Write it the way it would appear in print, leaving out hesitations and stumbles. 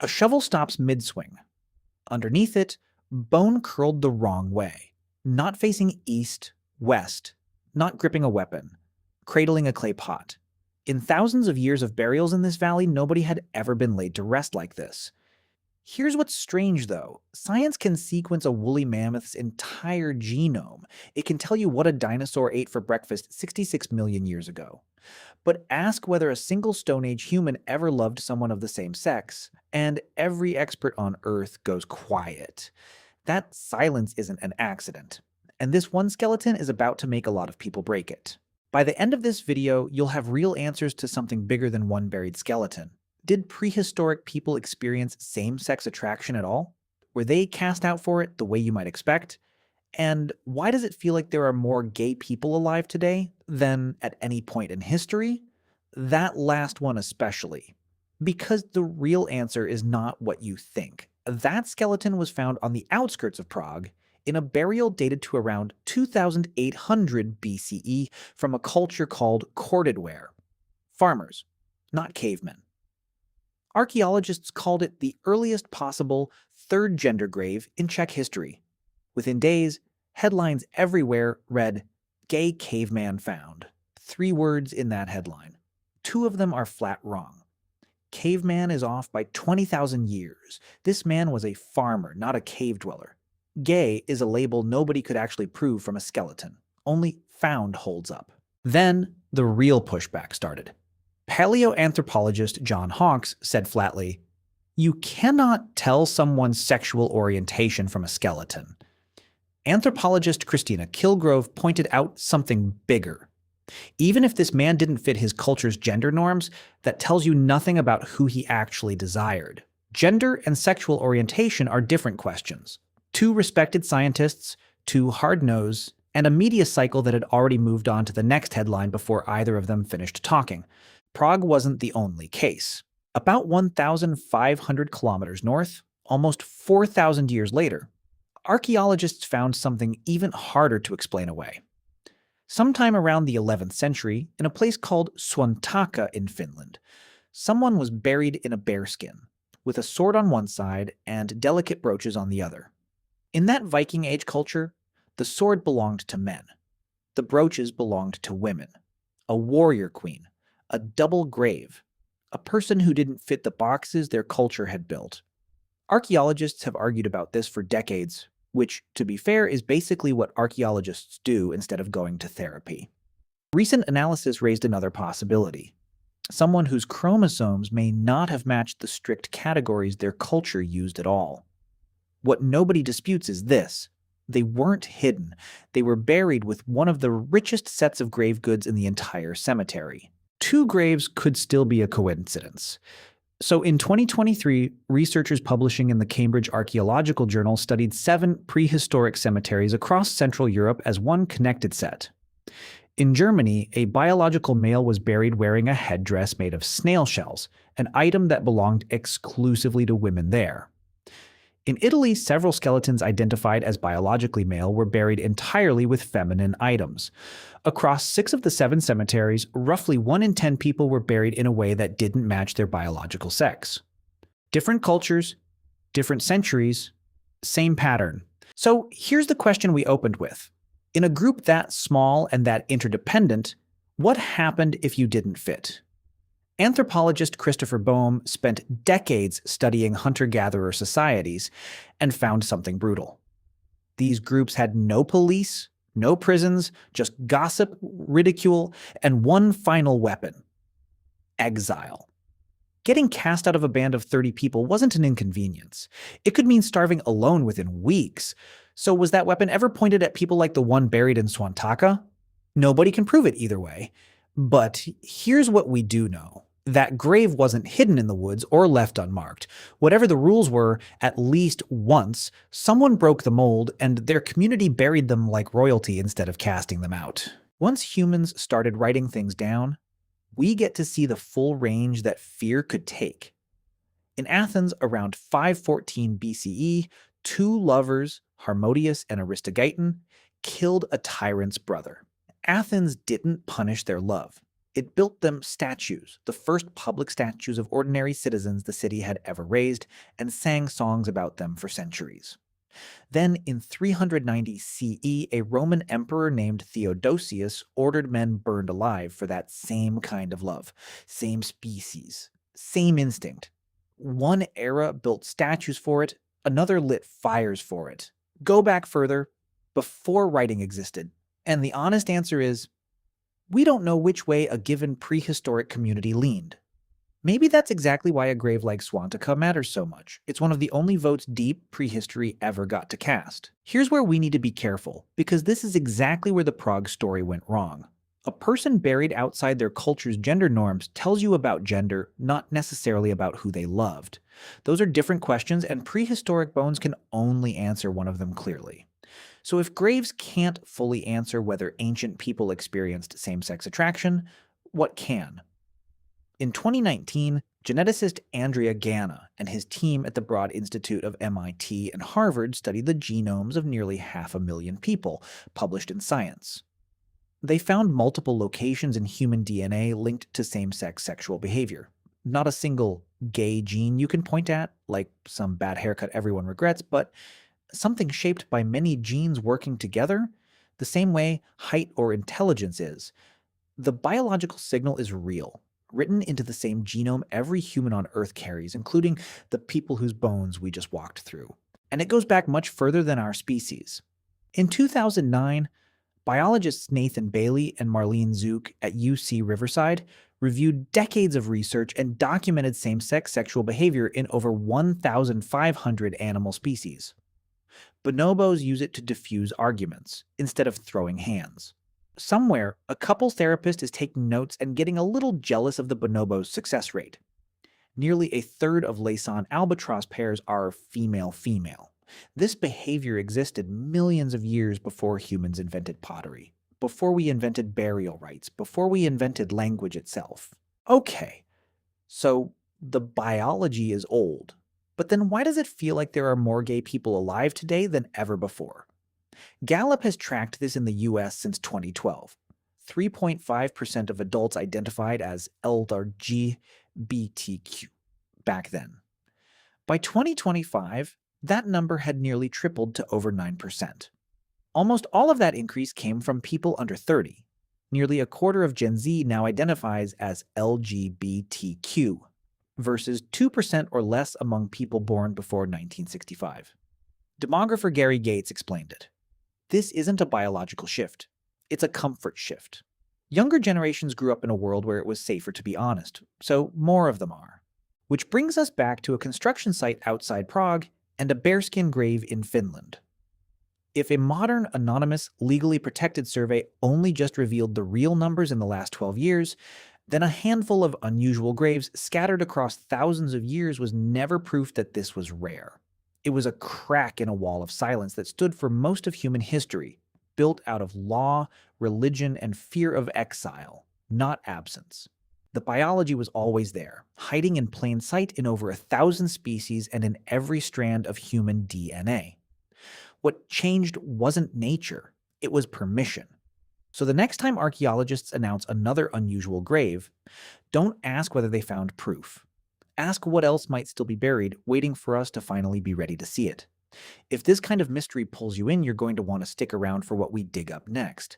A shovel stops mid-swing. Underneath it, bone curled the wrong way, not facing east, west, not gripping a weapon, cradling a clay pot. In thousands of years of burials in this valley, nobody had ever been laid to rest like this. Here's what's strange, though. Science can sequence a woolly mammoth's entire genome. It can tell you what a dinosaur ate for breakfast 66 million years ago. But ask whether a single Stone Age human ever loved someone of the same sex, and every expert on Earth goes quiet. That silence isn't an accident. And this one skeleton is about to make a lot of people break it. By the end of this video, you'll have real answers to something bigger than one buried skeleton. Did prehistoric people experience same-sex attraction at all? Were they cast out for it the way you might expect? And why does it feel like there are more gay people alive today than at any point in history? That last one especially. Because the real answer is not what you think. That skeleton was found on the outskirts of Prague in a burial dated to around 2800 BCE from a culture called corded ware. Farmers, not cavemen. Archaeologists called it the earliest possible third gender grave in Czech history. Within days, headlines everywhere read, "Gay Caveman Found." 3 words in that headline. 2 of them are flat wrong. Caveman is off by 20,000 years. This man was a farmer, not a cave dweller. Gay is a label nobody could actually prove from a skeleton. Only found holds up. Then, the real pushback started. Paleoanthropologist John Hawkes said flatly, "You cannot tell someone's sexual orientation from a skeleton." Anthropologist Christina Kilgrove pointed out something bigger. Even if this man didn't fit his culture's gender norms, that tells you nothing about who he actually desired. Gender and sexual orientation are different questions. 2 respected scientists, 2 hard nose, and a media cycle that had already moved on to the next headline before either of them finished talking. Prague wasn't the only case. About 1,500 kilometers north, almost 4,000 years later, archaeologists found something even harder to explain away. Sometime around the 11th century, in a place called Suontaka in Finland, someone was buried in a bearskin, with a sword on one side and delicate brooches on the other. In that Viking-age culture, the sword belonged to men. The brooches belonged to women. A warrior queen. A double grave. A person who didn't fit the boxes their culture had built. Archaeologists have argued about this for decades, which, to be fair, is basically what archaeologists do instead of going to therapy. Recent analysis raised another possibility. Someone whose chromosomes may not have matched the strict categories their culture used at all. What nobody disputes is this. They weren't hidden. They were buried with one of the richest sets of grave goods in the entire cemetery. 2 graves could still be a coincidence. So in 2023, researchers publishing in the Cambridge Archaeological Journal studied 7 prehistoric cemeteries across Central Europe as one connected set. In Germany, a biological male was buried wearing a headdress made of snail shells, an item that belonged exclusively to women there. In Italy, several skeletons identified as biologically male were buried entirely with feminine items. Across 6 of the 7 cemeteries, roughly 1 in 10 people were buried in a way that didn't match their biological sex. Different cultures, different centuries, same pattern. So here's the question we opened with. In a group that small and that interdependent, what happened if you didn't fit? Anthropologist Christopher Boehm spent decades studying hunter-gatherer societies and found something brutal. These groups had no police, no prisons, just gossip, ridicule, and one final weapon: exile. Getting cast out of a band of 30 people wasn't an inconvenience. It could mean starving alone within weeks. So was that weapon ever pointed at people like the one buried in Suontaka? Nobody can prove it either way. But here's what we do know. That grave wasn't hidden in the woods or left unmarked. Whatever the rules were, at least once, someone broke the mold and their community buried them like royalty instead of casting them out. Once humans started writing things down, we get to see the full range that fear could take. In Athens, around 514 BCE, 2 lovers, Harmodius and Aristogeiton, killed a tyrant's brother. Athens didn't punish their love. It built them statues, the first public statues of ordinary citizens the city had ever raised, and sang songs about them for centuries. Then, in 390 CE, a Roman emperor named Theodosius ordered men burned alive for that same kind of love, same species, same instinct. One era built statues for it, another lit fires for it. Go back further, before writing existed. And the honest answer is, we don't know which way a given prehistoric community leaned. Maybe that's exactly why a grave like Suontaka matters so much. It's one of the only votes deep prehistory ever got to cast. Here's where we need to be careful, because this is exactly where the Prague story went wrong. A person buried outside their culture's gender norms tells you about gender, not necessarily about who they loved. Those are different questions, and prehistoric bones can only answer one of them clearly. So if graves can't fully answer whether ancient people experienced same-sex attraction, what can? In 2019, geneticist Andrea Ganna and his team at the Broad Institute of MIT and Harvard studied the genomes of nearly 500,000 people, published in Science. They found multiple locations in human DNA linked to same-sex sexual behavior. Not a single gay gene you can point at, like some bad haircut everyone regrets, but something shaped by many genes working together, the same way height or intelligence is. The biological signal is real, written into the same genome every human on Earth carries, including the people whose bones we just walked through. And it goes back much further than our species. In 2009, biologists Nathan Bailey and Marlene Zook at UC Riverside reviewed decades of research and documented same-sex sexual behavior in over 1,500 animal species. Bonobos use it to diffuse arguments, instead of throwing hands. Somewhere, a couple therapist is taking notes and getting a little jealous of the bonobo's success rate. Nearly a third of Laysan albatross pairs are female-female. This behavior existed millions of years before humans invented pottery, before we invented burial rites, before we invented language itself. Okay, so the biology is old. But then why does it feel like there are more gay people alive today than ever before? Gallup has tracked this in the US since 2012. 3.5% of adults identified as LGBTQ back then. By 2025, that number had nearly tripled to over 9%. Almost all of that increase came from people under 30. Nearly a quarter of Gen Z now identifies as LGBTQ, versus 2% or less among people born before 1965. Demographer Gary Gates explained it. This isn't a biological shift. It's a comfort shift. Younger generations grew up in a world where it was safer to be honest, so more of them are. Which brings us back to a construction site outside Prague and a bearskin grave in Finland. If a modern, anonymous, legally protected survey only just revealed the real numbers in the last 12 years, then a handful of unusual graves scattered across thousands of years was never proof that this was rare. It was a crack in a wall of silence that stood for most of human history, built out of law, religion, and fear of exile, not absence. The biology was always there, hiding in plain sight in over 1,000 species and in every strand of human DNA. What changed wasn't nature, it was permission. So the next time archaeologists announce another unusual grave, don't ask whether they found proof. Ask what else might still be buried, waiting for us to finally be ready to see it. If this kind of mystery pulls you in, you're going to want to stick around for what we dig up next.